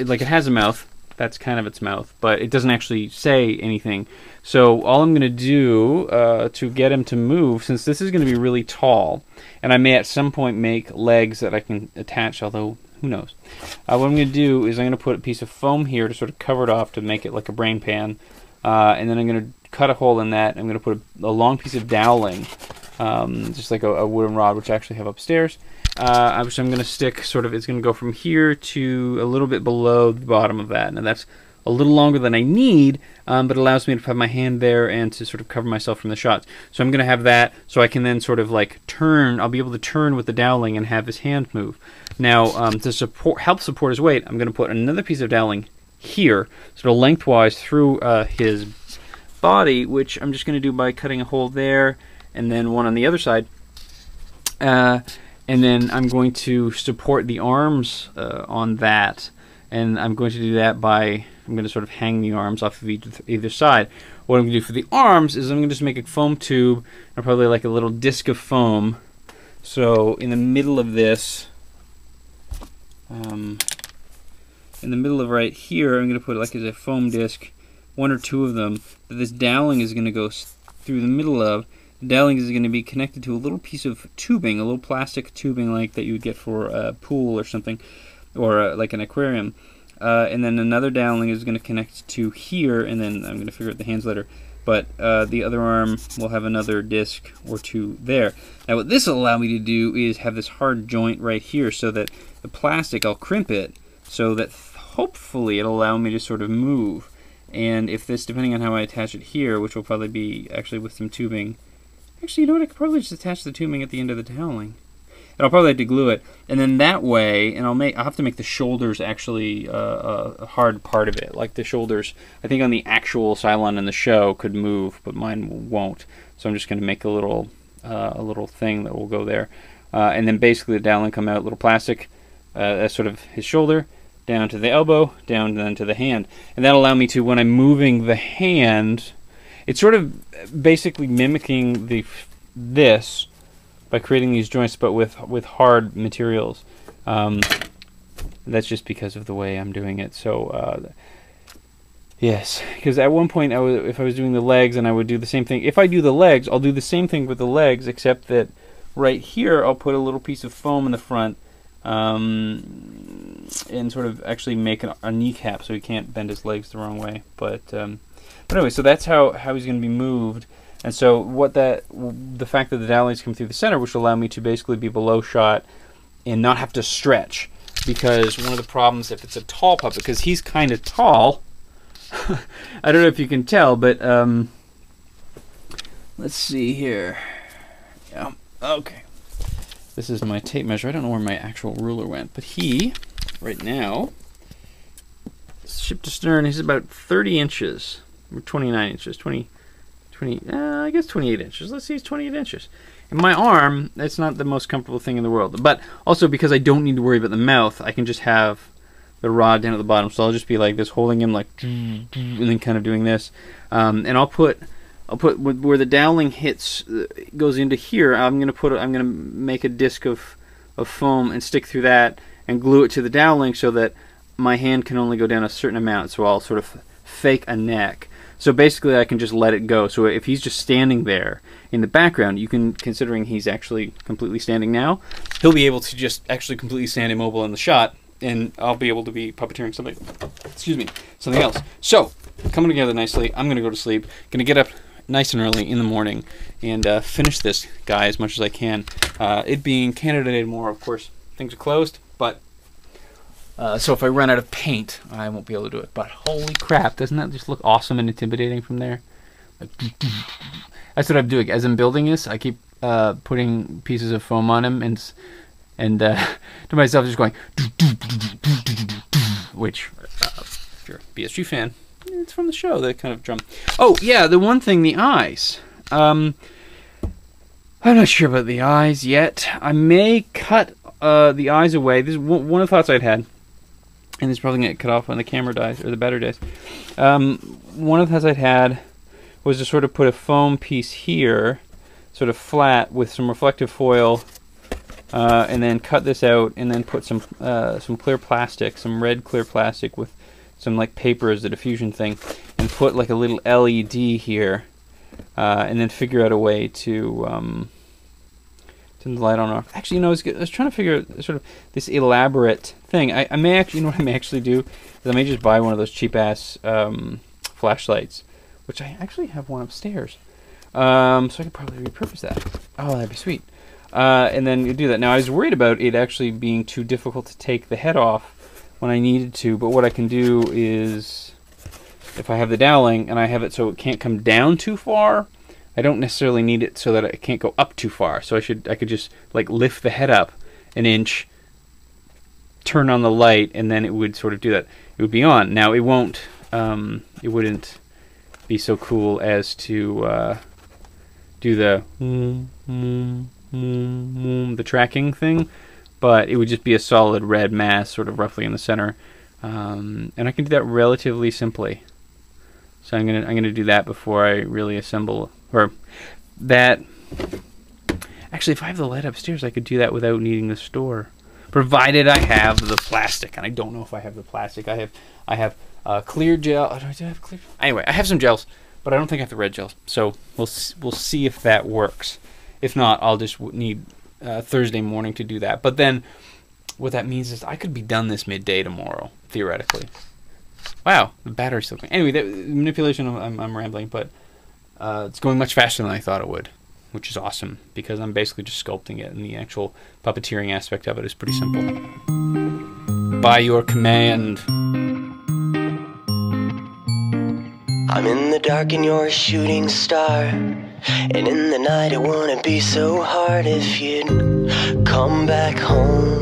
like it has a mouth. That's kind of its mouth, but it doesn't actually say anything. So all I'm going to do to get him to move, since this is going to be really tall, and I may at some point make legs that I can attach, although who knows. What I'm going to do is I'm going to put a piece of foam here to sort of cover it off to make it like a brain pan, and then I'm going to cut a hole in that. I'm going to put a long piece of doweling, just like a wooden rod, which I actually have upstairs. Which I'm going to stick sort of, it's going to go from here to a little bit below the bottom of that. And that's a little longer than I need, but it allows me to have my hand there and to sort of cover myself from the shots. So I'm going to have that so I can then sort of like turn, I'll be able to turn with the doweling and have his hand move. Now, to help support his weight, I'm going to put another piece of doweling here, sort of lengthwise through his body, which I'm just going to do by cutting a hole there and then one on the other side. And then I'm going to support the arms on that, and I'm going to do that by, I'm going to sort of hang the arms off of either side. What I'm going to do for the arms is I'm going to just make a foam tube, and probably like a little disc of foam. So in the middle of this, in the middle of right here, I'm going to put like as a foam disc, one or two of them, that this doweling is going to go through the middle of. The doweling is going to be connected to a little piece of tubing, a little plastic tubing like that you would get for a pool or something, or like an aquarium. And then another doweling is going to connect to here, and then I'm going to figure out the hands later. But the other arm will have another disc or two there. Now what this will allow me to do is have this hard joint right here, so that the plastic, I'll crimp it, so that hopefully it'll allow me to sort of move. And if this, depending on how I attach it here, which will probably be actually with some tubing. Actually, you know what? I could probably just attach the tubing at the end of the toweling. And I'll probably have to glue it. And then that way, and I'll have to make the shoulders actually a hard part of it. Like the shoulders, I think on the actual Cylon in the show could move, but mine won't. So I'm just going to make a little thing that will go there. And then basically the doweling come out, little plastic, that's sort of his shoulder, down to the elbow, down then to the hand. And that'll allow me to, when I'm moving the hand, it's sort of basically mimicking this by creating these joints, but with hard materials. That's just because of the way I'm doing it. So yes, because at one point if I was doing the legs, and I would do the same thing. If I do the legs, I'll do the same thing with the legs, except that right here I'll put a little piece of foam in the front, and sort of actually make a kneecap so he can't bend his legs the wrong way. But anyway, so that's how he's going to be moved. And so the fact that the dowelings come through the center, which will allow me to basically be below shot and not have to stretch. Because one of the problems if it's a tall puppet, because he's kind of tall, I don't know if you can tell, but let's see here. Yeah, okay. This is my tape measure. I don't know where my actual ruler went, but he, right now, ship to stern, he's about 30 inches. 29 inches, 20, I guess 28 inches. Let's see, it's 28 inches. And my arm, that's not the most comfortable thing in the world. But also because I don't need to worry about the mouth, I can just have the rod down at the bottom. So I'll just be like this, holding him like, and then kind of doing this. And I'll put where the doweling hits, goes into here. I'm gonna make a disc of foam and stick through that and glue it to the doweling so that my hand can only go down a certain amount. So I'll sort of fake a neck. So basically I can just let it go. So if he's just standing there in the background, you can, considering he's actually completely standing now, he'll be able to just actually completely stand immobile in the shot, and I'll be able to be puppeteering something, something else. So, coming together nicely. I'm going to go to sleep. Going to get up nice and early in the morning and finish this guy as much as I can. It being Canada Day tomorrow, of course, things are closed, but so if I run out of paint, I won't be able to do it. But holy crap, doesn't that just look awesome and intimidating from there? Like, that's what I'm doing. As I'm building this, I keep putting pieces of foam on him and to myself just going, which, if you're a BSG fan, it's from the show, that kind of drum. Oh, yeah, the one thing, the eyes. I'm not sure about the eyes yet. I may cut the eyes away. This is one of the thoughts I'd had. And it's probably going to get cut off when the camera dies, or the battery dies. One of the thoughts I'd had was to sort of put a foam piece here, sort of flat, with some reflective foil and then cut this out, and then put some clear plastic, some red clear plastic with some like paper as the diffusion thing, and put like a little LED here, and then figure out a way to turn the light on and off. Actually, you know, I was trying to figure out sort of this elaborate thing. I may actually, you know what I may actually do? Is I may just buy one of those cheap ass flashlights, which I actually have one upstairs. So I could probably repurpose that. Oh, that'd be sweet. And then you do that. Now, I was worried about it actually being too difficult to take the head off when I needed to, but what I can do is, if I have the doweling and I have it so it can't come down too far, I don't necessarily need it so that it can't go up too far. So I could just like lift the head up an inch, turn on the light, and then it would sort of do that. It would be on. Now it won't. It wouldn't be so cool as to do the tracking thing, but it would just be a solid red mass, sort of roughly in the center, and I can do that relatively simply. So I'm gonna do that before I really assemble, or that. Actually, if I have the light upstairs, I could do that without needing the store, provided I have the plastic. And I don't know if I have the plastic. I have clear gel. Oh, do I have clear? Anyway, I have some gels, but I don't think I have the red gels. So we'll see if that works. If not, I'll just need Thursday morning to do that. But then, what that means is I could be done this midday tomorrow, theoretically. Wow, the battery's still going. Anyway, the manipulation, I'm rambling, but it's going much faster than I thought it would, which is awesome, because I'm basically just sculpting it, and the actual puppeteering aspect of it is pretty simple. By your command. I'm in the dark and you're a shooting star, and in the night it wouldn't be so hard if you'd come back home.